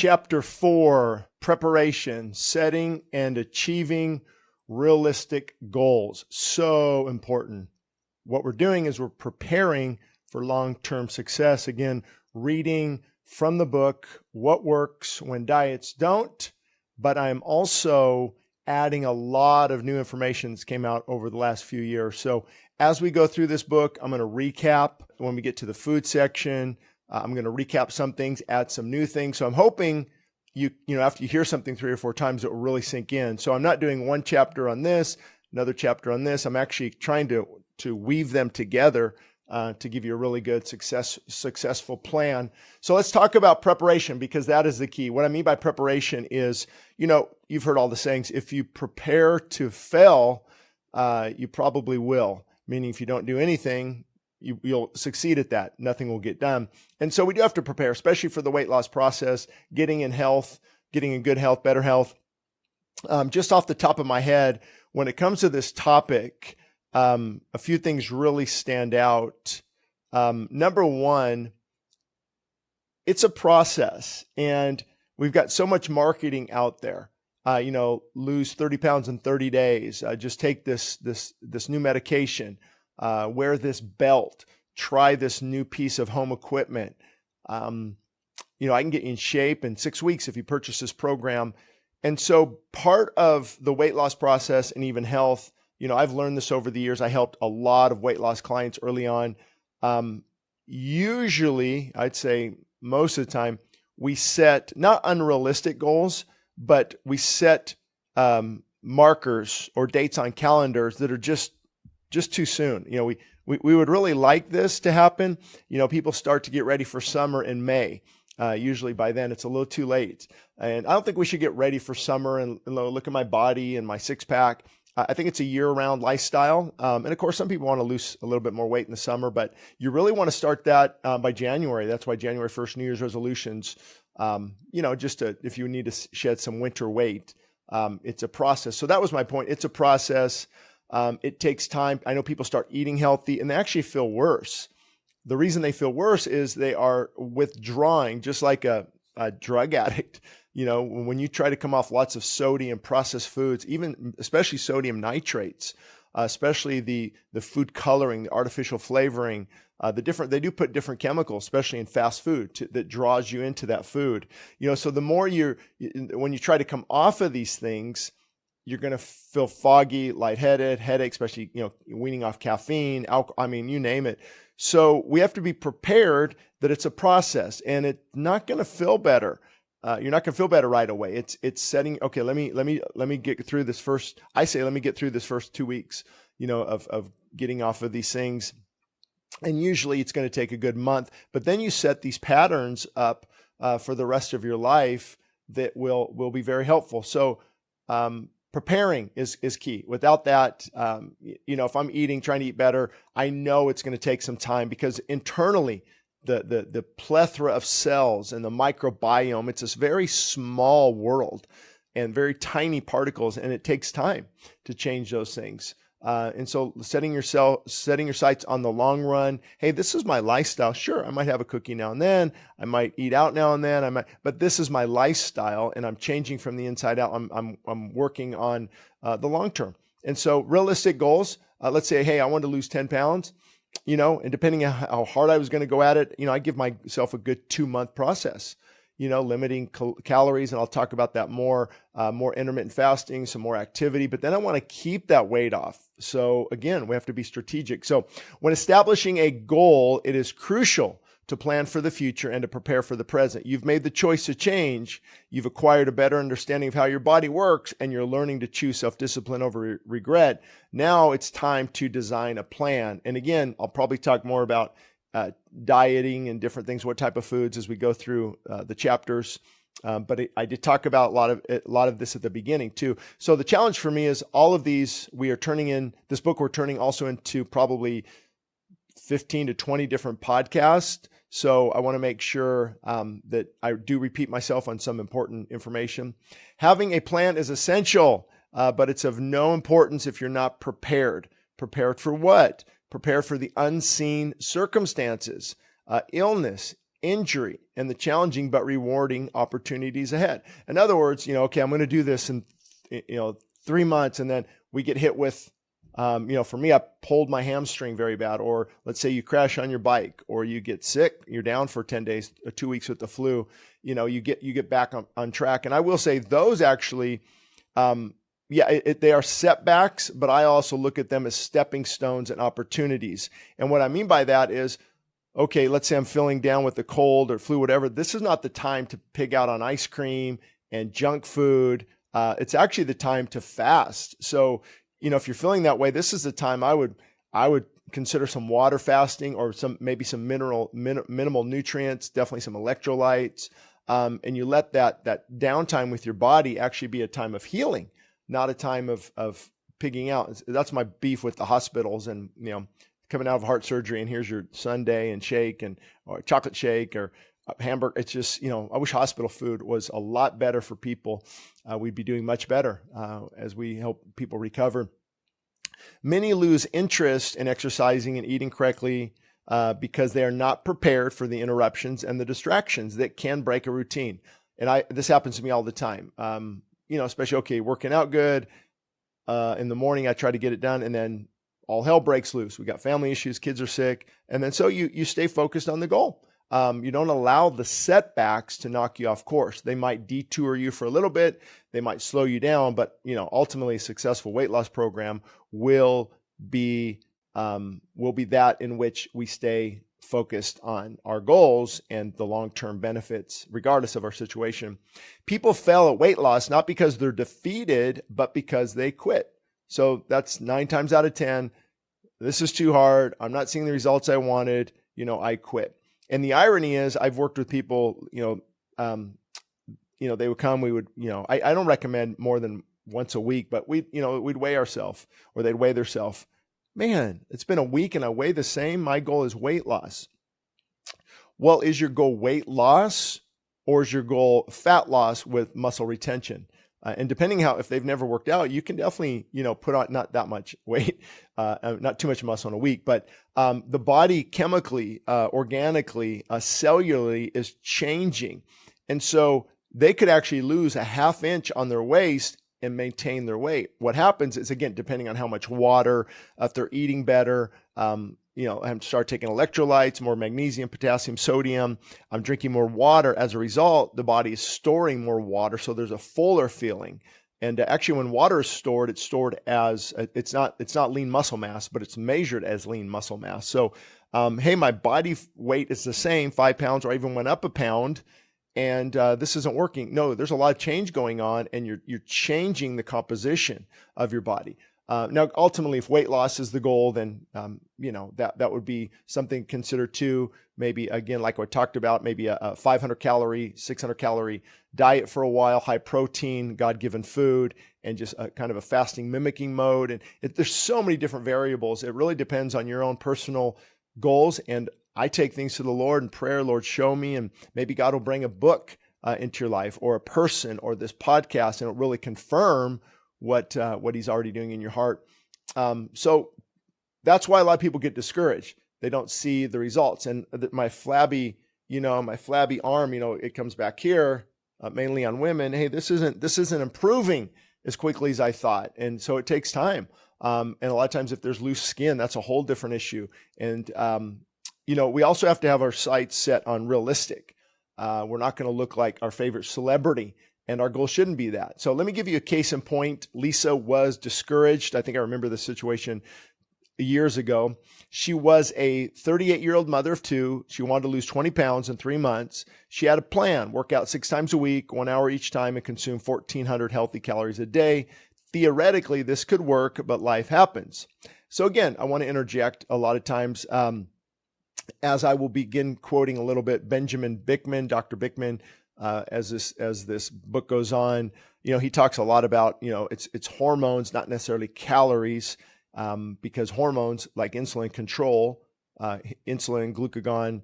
Chapter 4, preparation, setting and achieving realistic goals. So important. What we're doing is we're preparing for long-term success. Again, reading from the book, What Works When Diets Don't, but I'm also adding a lot of new information that's came out over the last few years. So as we go through this book, I'm going to recap when we get to the food section. I'm going to recap some things, add some new things. So I'm hoping you after you hear something 3 or 4 times, it will really sink in. So I'm not doing one chapter on this, another chapter on this. I'm actually trying to weave them together to give you a really good successful plan. So let's talk about preparation, because that is the key. What I mean by preparation is, you've heard all the sayings. If you prepare to fail, you probably will. Meaning if you don't do anything, you'll succeed at that. Nothing will get done. And so we do have to prepare, especially for the weight loss process, getting in good health, better health. Just off the top of my head, when it comes to this topic, a few things really stand out. Number one, it's a process, and we've got so much marketing out there. Lose 30 pounds in 30 days. Just take this new medication. Wear this belt, try this new piece of home equipment. I can get you in shape in 6 weeks if you purchase this program. And so part of the weight loss process and even health, I've learned this over the years. I helped a lot of weight loss clients early on. Usually, I'd say most of the time, we set not unrealistic goals, but we set markers or dates on calendars that are just too soon. We would really like this to happen. People start to get ready for summer in May. Usually by then it's a little too late. And I don't think we should get ready for summer and look at my body and my 6-pack. I think it's a year-round lifestyle. And of course, some people want to lose a little bit more weight in the summer, but you really want to start that by January. That's why January 1st, New Year's resolutions, if you need to shed some winter weight, it's a process. So that was my point. It's a process. It takes time. I know people start eating healthy and they actually feel worse. The reason they feel worse is they are withdrawing, just like a drug addict. When you try to come off lots of sodium processed foods, especially sodium nitrates, especially the food coloring, the artificial flavoring, they do put different chemicals, especially in fast food, that draws you into that food. So the more when you try to come off of these things, you're going to feel foggy, lightheaded, headache, especially, weaning off caffeine, alcohol, you name it. So we have to be prepared that it's a process, and it's not going to feel better. You're not going to feel better right away. It's setting, okay, let me get through this first, let me get through this first 2 weeks, of getting off of these things. And usually it's going to take a good month, but then you set these patterns up for the rest of your life that will be very helpful. So, preparing is key. Without that, if I'm trying to eat better, I know it's going to take some time, because internally, the plethora of cells and the microbiome, it's this very small world and very tiny particles, and it takes time to change those things. And so setting your sights on the long run. Hey, this is my lifestyle. Sure, I might have a cookie now and then. I might eat out now and then. But this is my lifestyle, and I'm changing from the inside out. I'm working on the long term. And so realistic goals. Let's say, hey, I want to lose 10 pounds. And depending on how hard I was going to go at it, I give myself a good 2-month process. Limiting calories, and I'll talk about that more intermittent fasting, some more activity, but then I want to keep that weight off. So again, we have to be strategic. So when establishing a goal, it is crucial to plan for the future and to prepare for the present. You've made the choice to change. You've acquired a better understanding of how your body works, and you're learning to choose self-discipline over regret. Now it's time to design a plan. And again, I'll probably talk more about dieting and different things, what type of foods, as we go through the chapters. But I did talk about a lot of this at the beginning too. So the challenge for me is all of these, we're turning also into probably 15 to 20 different podcasts. So I want to make sure that I do repeat myself on some important information. Having a plan is essential, but it's of no importance if you're not prepared. Prepared for what? Prepare for the unseen circumstances, illness, injury and the challenging but rewarding opportunities ahead. In other words, okay, I'm going to do this in 3 months, and then we get hit with, for me, I pulled my hamstring very bad, or let's say you crash on your bike, or you get sick, you're down for 10 days, 2 weeks with the flu, you get back on track. And I will say those actually, they are setbacks, but I also look at them as stepping stones and opportunities. And what I mean by that is, okay, let's say I'm feeling down with the cold or flu, whatever. This is not the time to pig out on ice cream and junk food. It's actually the time to fast. So, if you're feeling that way, this is the time I would consider some water fasting, or maybe some minimal nutrients, definitely some electrolytes. And you let that downtime with your body actually be a time of healing, not a time of pigging out. That's my beef with the hospitals, and coming out of heart surgery, and here's your sundae and shake or chocolate shake or hamburger. It's just, I wish hospital food was a lot better for people. We'd be doing much better as we help people recover. Many lose interest in exercising and eating correctly because they are not prepared for the interruptions and the distractions that can break a routine. And this happens to me all the time. Especially, okay, working out good in the morning, I try to get it done, and then all hell breaks loose. We got family issues, kids are sick. And then so you stay focused on the goal. You don't allow the setbacks to knock you off course. They might detour you for a little bit. They might slow you down, but ultimately a successful weight loss program will be that in which we stay focused on our goals and the long-term benefits, regardless of our situation. People fail at weight loss, not because they're defeated, but because they quit. So that's 9 times out of 10. This is too hard. I'm not seeing the results I wanted. I quit. And the irony is, I've worked with people, they would come, we would, I don't recommend more than once a week, but we'd weigh ourselves, or they'd weigh themselves. Man, it's been a week and I weigh the same. My goal is weight loss. Well, is your goal weight loss, or is your goal fat loss with muscle retention? And depending if they've never worked out, you can definitely, put on not that much weight, not too much muscle in a week, but the body chemically, organically, cellularly is changing. And so they could actually lose a ½ inch on their waist and maintain their weight. What happens is, again, depending on how much water, if they're eating better, I'm start taking electrolytes, more magnesium, potassium, sodium. I'm drinking more water. As a result, the body is storing more water, so there's a fuller feeling. And actually, when water is stored, it's stored as it's not lean muscle mass, but it's measured as lean muscle mass. So, hey, my body weight is the same, 5 pounds, or I even went up a pound, and this isn't working. No, there's a lot of change going on, and you're changing the composition of your body. Now, ultimately, if weight loss is the goal, then, that would be something considered too. Maybe, again, like I talked about, maybe a 500 calorie, 600 calorie diet for a while, high protein, God-given food, and just a kind of a fasting mimicking mode. And there's so many different variables. It really depends on your own personal goals. And I take things to the Lord in prayer. Lord, show me, and maybe God will bring a book into your life, or a person, or this podcast, and it'll really confirm what he's already doing in your heart. So that's why a lot of people get discouraged. They don't see the results. And my flabby arm, it comes back here, mainly on women. Hey, this isn't improving as quickly as I thought. And so it takes time. And a lot of times if there's loose skin, that's a whole different issue. And, we also have to have our sights set on realistic. We're not going to look like our favorite celebrity. And our goal shouldn't be that. So let me give you a case in point. Lisa was discouraged. I think I remember this situation years ago. She was a 38-year-old mother of 2. She wanted to lose 20 pounds in 3 months. She had a plan: work out 6 times a week, 1 hour each time, and consume 1,400 healthy calories a day. Theoretically, this could work, but life happens. So again, I want to interject. A lot of times, as I will begin quoting a little bit, Benjamin Bickman, Dr. Bickman, as this book goes on, he talks a lot about, it's hormones, not necessarily calories, because hormones like insulin control, insulin, glucagon,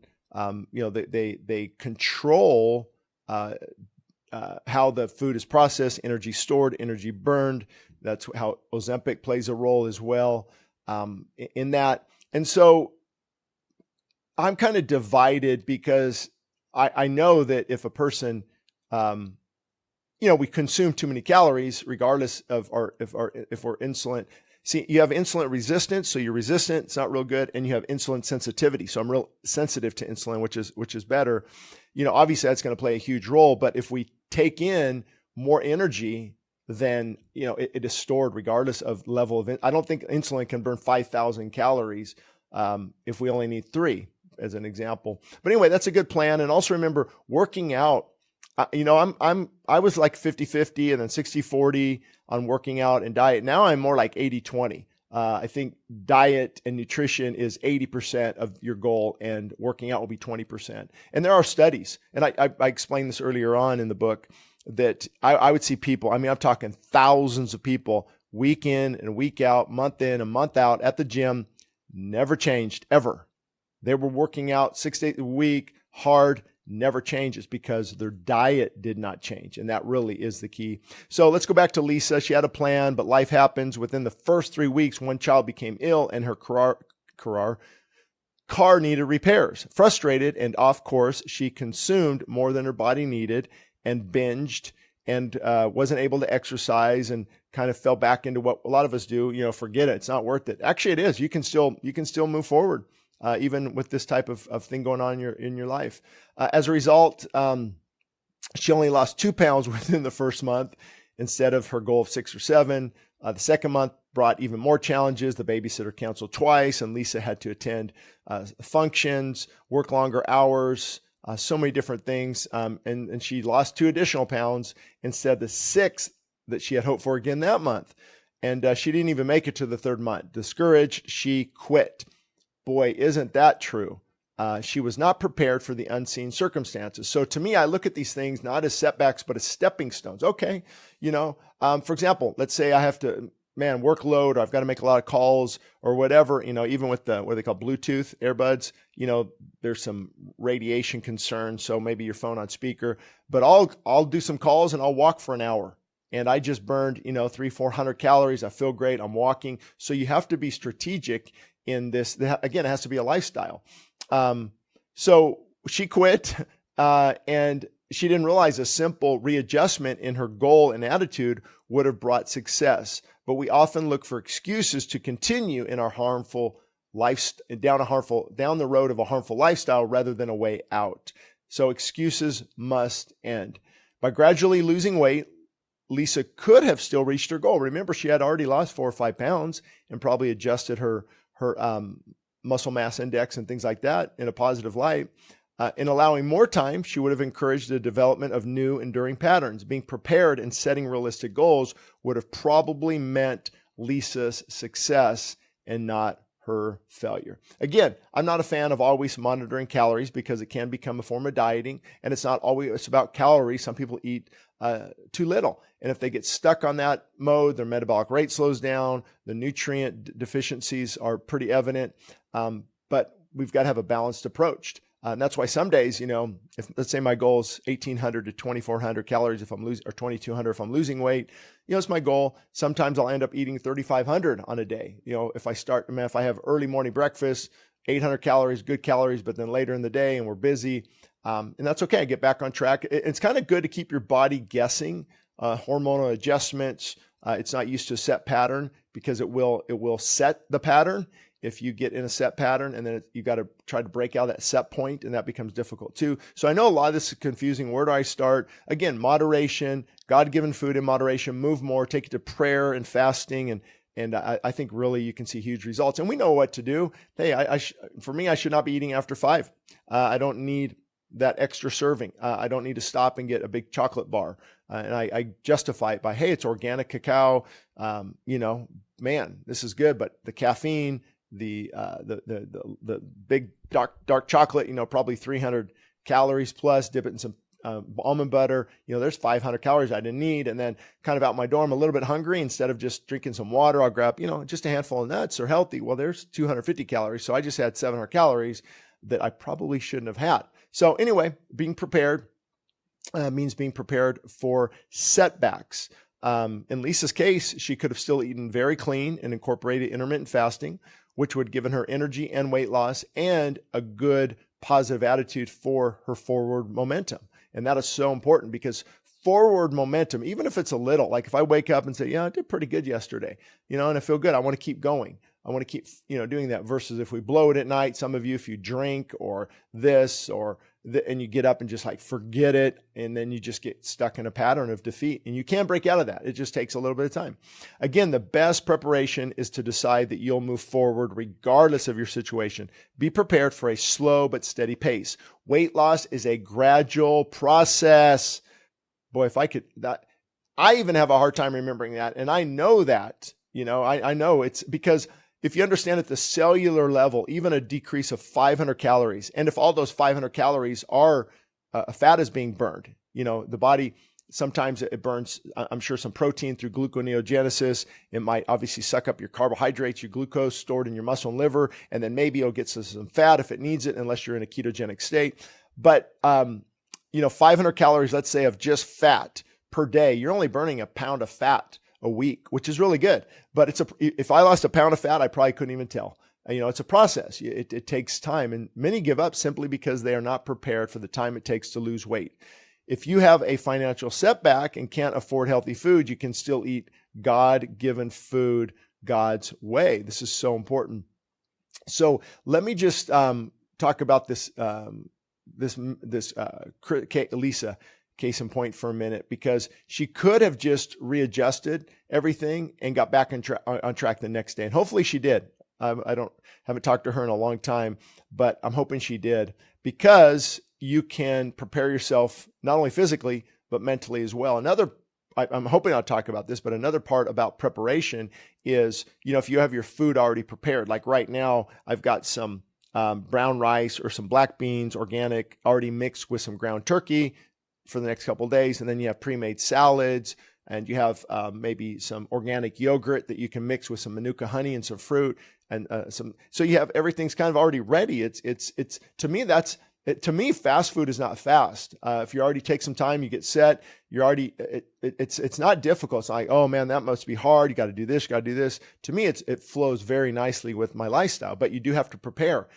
they control how the food is processed, energy stored, energy burned. That's how Ozempic plays a role as well in that. And so I'm kind of divided, because I know that if a person, we consume too many calories, regardless of if we're insulin. See, you have insulin resistance, so you're resistant. It's not real good, and you have insulin sensitivity. So I'm real sensitive to insulin, which is better. Obviously that's going to play a huge role. But if we take in more energy, then it is stored regardless of level of. I don't think insulin can burn 5,000 calories if we only need 3, as an example. But anyway, that's a good plan. And also remember, working out. I was like 50-50 and then 60-40 on working out and diet. Now I'm more like 80-20. I think diet and nutrition is 80% of your goal, and working out will be 20%. And there are studies, and I explained this earlier on in the book, that I would see people, I'm talking thousands of people, week in and week out, month in and month out at the gym, never changed ever. They were working out 6 days a week, hard, never changes because their diet did not change. And that really is the key. So let's go back to Lisa. She had a plan, but life happens. Within the first 3 weeks, one child became ill and her car needed repairs. Frustrated and off course, she consumed more than her body needed and binged and wasn't able to exercise and kind of fell back into what a lot of us do. Forget it. It's not worth it. Actually, it is. You can still move forward. Even with this type of thing going on in your life. As a result, she only lost 2 pounds within the first month instead of her goal of 6 or 7. The second month brought even more challenges. The babysitter canceled twice, and Lisa had to attend functions, work longer hours, so many different things. And she lost 2 additional pounds instead of the 6 that she had hoped for again that month. And she didn't even make it to the 3rd month. Discouraged, she quit. Boy, isn't that true? She was not prepared for the unseen circumstances. So to me, I look at these things not as setbacks, but as stepping stones. Okay. For example, let's say I have to, workload, or I've got to make a lot of calls or whatever, even with the, what they call Bluetooth earbuds, there's some radiation concerns. So maybe your phone on speaker, but I'll do some calls and I'll walk for an hour. And I just burned, 300-400 calories. I feel great. I'm walking. So you have to be strategic in this. Again, it has to be a lifestyle. So she quit, and she didn't realize a simple readjustment in her goal and attitude would have brought success. But we often look for excuses to continue in our harmful down the road of a harmful lifestyle rather than a way out. So excuses must end. By gradually losing weight, Lisa could have still reached her goal. Remember, she had already lost 4 or 5 pounds and probably adjusted her muscle mass index and things like that in a positive light. In allowing more time, she would have encouraged the development of new enduring patterns. Being prepared and setting realistic goals would have probably meant Lisa's success and not her failure. Again, I'm not a fan of always monitoring calories because it can become a form of dieting, and it's not always about calories. Some people eat too little. And if they get stuck on that mode, their metabolic rate slows down, the nutrient deficiencies are pretty evident. But we've got to have a balanced approach. And that's why some days, if let's say my goal is 1,800 to 2,400 calories if I'm losing, or 2,200 if I'm losing weight, it's my goal. Sometimes I'll end up eating 3,500 on a day. If I have early morning breakfast, 800 calories, good calories, but then later in the day and we're busy, and that's okay. I get back on track. It's kind of good to keep your body guessing, hormonal adjustments. It's not used to a set pattern because it will set the pattern if you get in a set pattern, and then you got to try to break out that set point, and that becomes difficult too. So I know a lot of this is confusing. Where do I start? Again, moderation, God-given food in moderation, move more, take it to prayer and fasting, and I think really you can see huge results. And we know what to do. Hey, for me, I should not be eating after 5. I don't need that extra serving. I don't need to stop and get a big chocolate bar. And I justify it by, hey, it's organic cacao. This is good, but the caffeine, the big dark chocolate, probably 300 calories plus, dip it in some almond butter, there's 500 calories I didn't need. And then kind of out my dorm, a little bit hungry, instead of just drinking some water, I'll grab, just a handful of nuts. They're healthy. Well, there's 250 calories. So I just had 700 calories that I probably shouldn't have had. So anyway, being prepared means being prepared for setbacks. In Lisa's case, she could have still eaten very clean and incorporated intermittent fasting, which would have given her energy and weight loss and a good positive attitude for her forward momentum. And that is so important, because forward momentum, even if it's a little, like if I wake up and say, yeah, I did pretty good yesterday, and I feel good, I want to keep going. I want to keep, doing that, versus if we blow it at night, some of you, if you drink or this or and you get up and just like forget it, and then you just get stuck in a pattern of defeat, and you can't break out of that. It just takes a little bit of time. Again, the best preparation is to decide that you'll move forward regardless of your situation. Be prepared for a slow but steady pace. Weight loss is a gradual process. Boy, if I could, I even have a hard time remembering that. And I know that, I know it's because if you understand at the cellular level, even a decrease of 500 calories, and if all those 500 calories are fat is being burned, the body, sometimes it burns, I'm sure, some protein through gluconeogenesis. It might obviously suck up your carbohydrates, your glucose stored in your muscle and liver, and then maybe it'll get some fat if it needs it, unless you're in a ketogenic state. But, 500 calories, let's say, of just fat per day, you're only burning a pound of fat a week, which is really good. But if I lost a pound of fat, I probably couldn't even tell. It's a process. It takes time. And many give up simply because they are not prepared for the time it takes to lose weight. If you have a financial setback and can't afford healthy food, you can still eat God-given food God's way. This is so important. So let me just talk about this Lisa case in point for a minute, because she could have just readjusted everything and got back on track the next day. And hopefully she did. Haven't talked to her in a long time, but I'm hoping she did, because you can prepare yourself not only physically, but mentally as well. I'm hoping I'll talk about this, but another part about preparation is, if you have your food already prepared, like right now, I've got some brown rice or some black beans, organic, already mixed with some ground turkey for the next couple of days. And then you have pre-made salads, and you have maybe some organic yogurt that you can mix with some Manuka honey and some fruit and so you have everything's kind of already ready. It's to me, fast food is not fast. If you already take some time, you get set, you're already, it's not difficult. It's like, oh man, that must be hard. You got to do this, you got to do this. To me, it flows very nicely with my lifestyle, but you do have to prepare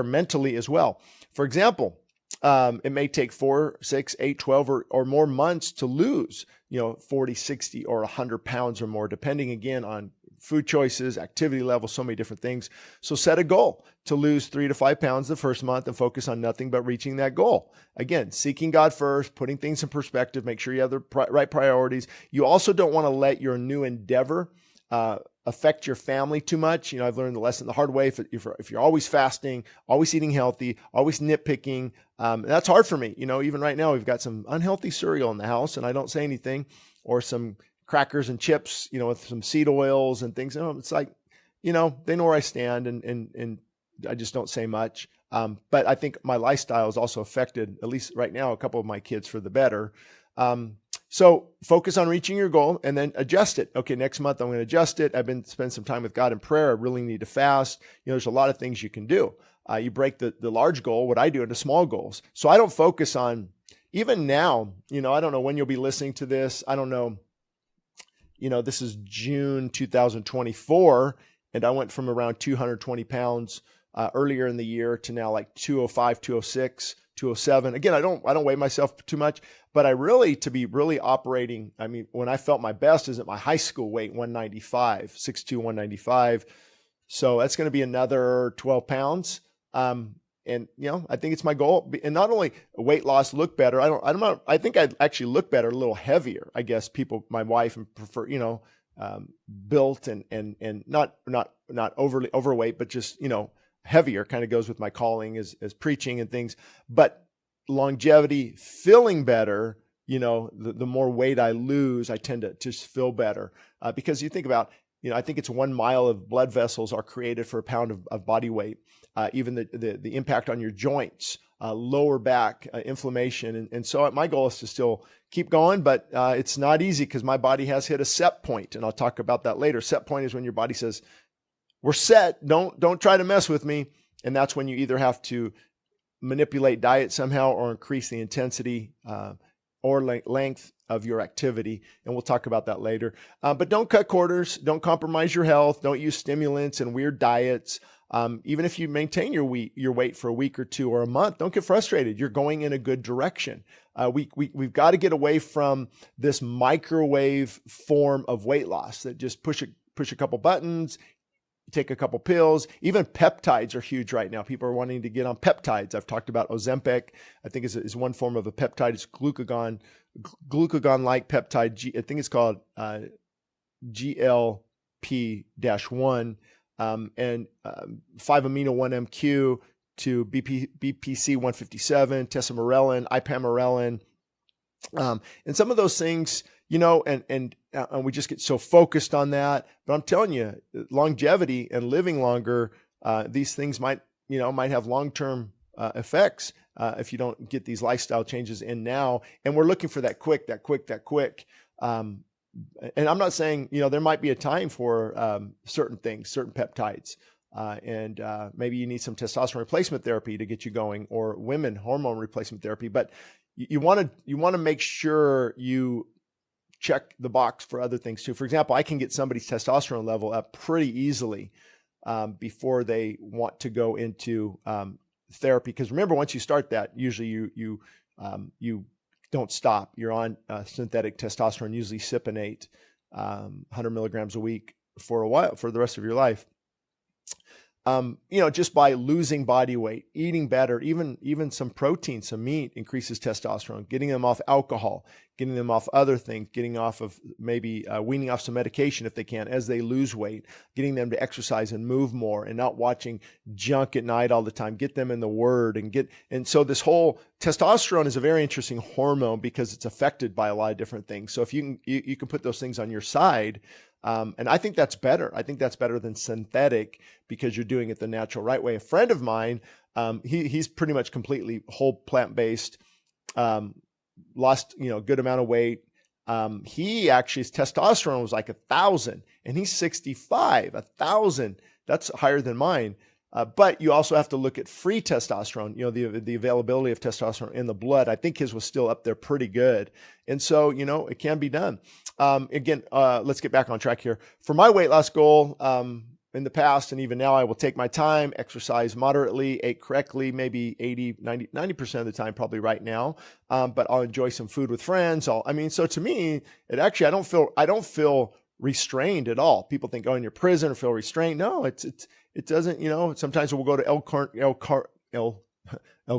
mentally as well. For example, it may take 4, 6, 8, 12 or more months to lose, 40, 60 or 100 pounds or more, depending again on food choices, activity level, so many different things. So set a goal to lose 3 to 5 pounds the first month and focus on nothing but reaching that goal. Again, seeking God first, putting things in perspective, make sure you have the right priorities. You also don't want to let your new endeavor affect your family too much. I've learned the lesson the hard way. If you're always fasting, always eating healthy, always nitpicking, that's hard for me. Even right now, we've got some unhealthy cereal in the house and I don't say anything, or some crackers and chips, with some seed oils and things. It's like, they know where I stand and I just don't say much. But I think my lifestyle is also affected, at least right now, a couple of my kids for the better. So focus on reaching your goal and then adjust it. Okay, next month I'm going to adjust it. Spend some time with God in prayer. I really need to fast. There's a lot of things you can do. You break the large goal, what I do, into small goals. So I don't focus on, even now, I don't know when you'll be listening to this. I don't know. This is June 2024, and I went from around 220 pounds earlier in the year to now like 205, 206, 207. Again, I don't weigh myself too much, but to be really operating, when I felt my best is at my high school weight, 195, 6'2", 195. So that's going to be another 12 pounds. And I think it's my goal. And not only weight loss, look better. I think I actually look better, a little heavier. I guess my wife prefer, built and not overly overweight, but just, heavier, kind of goes with my calling as preaching and things. But longevity, feeling better, the more weight I lose, I tend to just feel better. Because you think about, I think it's 1 mile of blood vessels are created for a pound of body weight. Even the impact on your joints, lower back, inflammation. And so my goal is to still keep going, but it's not easy because my body has hit a set point, and I'll talk about that later. Set point is when your body says, we're set, don't try to mess with me. And that's when you either have to manipulate diet somehow or increase the intensity or length of your activity. And we'll talk about that later. But don't cut corners. Don't compromise your health. Don't use stimulants and weird diets. Even if you maintain your weight for a week or two or a month, don't get frustrated. You're going in a good direction. We've got to get away from this microwave form of weight loss that just push a couple buttons, take a couple pills. Even peptides are huge right now. People are wanting to get on peptides. I've talked about Ozempic. I think is one form of a peptide. It's glucagon-like peptide. I think it's called GLP-1 and 5-amino-1-MQ to BPC 157, tesamorelin, ipamorelin, and some of those things, and we just get so focused on that. But I'm telling you, longevity and living longer, these things might have long-term effects if you don't get these lifestyle changes in now. And we're looking for that quick. And I'm not saying, there might be a time for certain things, certain peptides. And maybe you need some testosterone replacement therapy to get you going, or women hormone replacement therapy. But you want to make sure you check the box for other things too. For example, I can get somebody's testosterone level up pretty easily before they want to go into therapy. Because remember, once you start that, usually you don't stop. You're on synthetic testosterone, usually Cypionate, 100 milligrams a week for a while, for the rest of your life. Just by losing body weight, eating better, even some protein, some meat increases testosterone, getting them off alcohol, getting them off other things, getting off of maybe weaning off some medication if they can as they lose weight, getting them to exercise and move more and not watching junk at night all the time, get them in the Word and so this whole testosterone is a very interesting hormone because it's affected by a lot of different things. So if you can put those things on your side, and I think that's better. I think that's better than synthetic because you're doing it the natural right way. A friend of mine, he's pretty much completely whole plant-based, lost, good amount of weight. He actually, his testosterone was like 1,000 and he's 65, 1,000. That's higher than mine. But you also have to look at free testosterone, the availability of testosterone in the blood. I think his was still up there pretty good. And so, it can be done. Again, let's get back on track here. For my weight loss goal, in the past and even now, I will take my time, exercise moderately, ate correctly, maybe 90% of the time, probably right now. But I'll enjoy some food with friends. So to me, I don't feel restrained at all. People think, in your prison or feel restrained. No, it doesn't, sometimes we'll go to El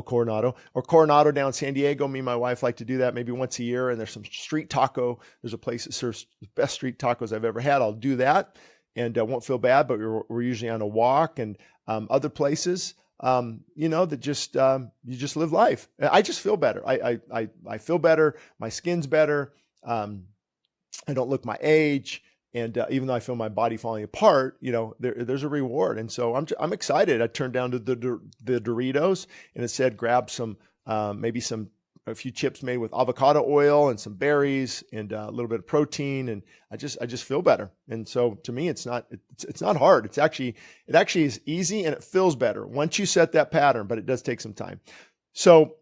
Coronado or Coronado down in San Diego. Me and my wife like to do that maybe once a year. And there's some street taco. There's a place that serves the best street tacos I've ever had. I'll do that and won't feel bad, but we're usually on a walk and other places, that just, you just live life. I just feel better. I feel better. My skin's better. I don't look my age. And even though I feel my body falling apart, there's a reward. And so I'm excited. I turned down to the Doritos and it said, grab some, a few chips made with avocado oil and some berries and a little bit of protein. And I just feel better. And so to me, it's not hard. It actually is easy and it feels better once you set that pattern, but it does take some time. So,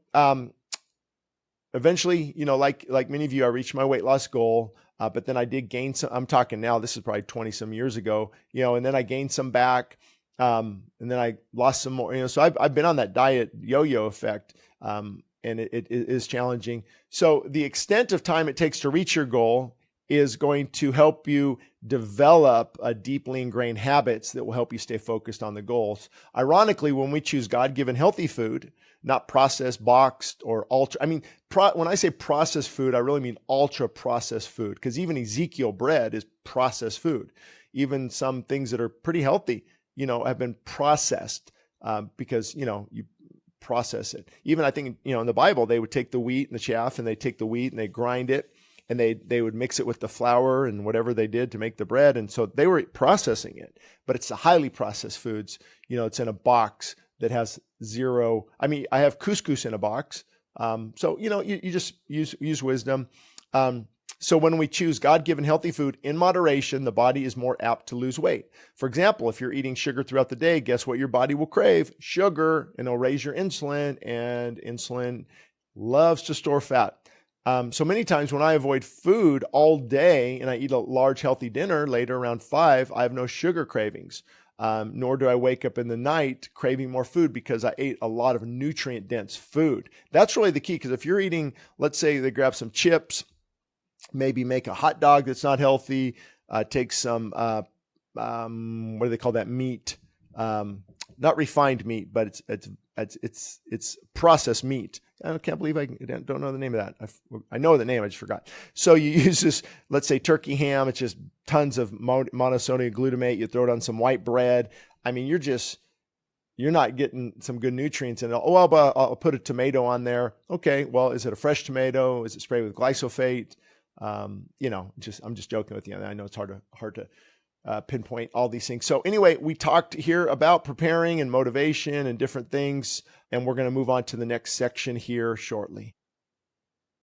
eventually, like many of you, I reached my weight loss goal. But then I did gain some, I'm talking now, this is probably 20 some years ago, and then I gained some back, and then I lost some more, so I've been on that diet yo-yo effect, and it is challenging. So the extent of time it takes to reach your goal is going to help you develop a deeply ingrained habits that will help you stay focused on the goals. Ironically, when we choose God-given healthy food, not processed, boxed, or ultra. When I say processed food, I really mean ultra processed food, because even Ezekiel bread is processed food. Even some things that are pretty healthy, have been processed because, you process it. Even I think, in the Bible, they would take the wheat and the chaff and they take the wheat and they grind it and they would mix it with the flour and whatever they did to make the bread. And so they were processing it, but it's the highly processed foods, it's in a box that has zero. I have couscous in a box. So, you just use wisdom. So when we choose God-given healthy food in moderation, the body is more apt to lose weight. For example, if you're eating sugar throughout the day, guess what your body will crave? Sugar, and it'll raise your insulin, and insulin loves to store fat. So many times when I avoid food all day and I eat a large healthy dinner later around 5, I have no sugar cravings. Nor do I wake up in the night craving more food because I ate a lot of nutrient dense food. That's really the key, because if you're eating, let's say they grab some chips, maybe make a hot dog that's not healthy, take some, what do they call that meat? Not refined meat, but it's processed meat. I can't believe I don't know the name of that. I know the name, I just forgot. So you use this, let's say turkey ham. It's just tons of monosodium glutamate. You throw it on some white bread. I mean, you're not getting some good nutrients in it. Oh, well, but I'll put a tomato on there. Okay, well, is it a fresh tomato? Is it sprayed with glyphosate? I'm just joking with you. I know it's hard to pinpoint all these things. So anyway, we talked here about preparing and motivation and different things, and we're going to move on to the next section here shortly.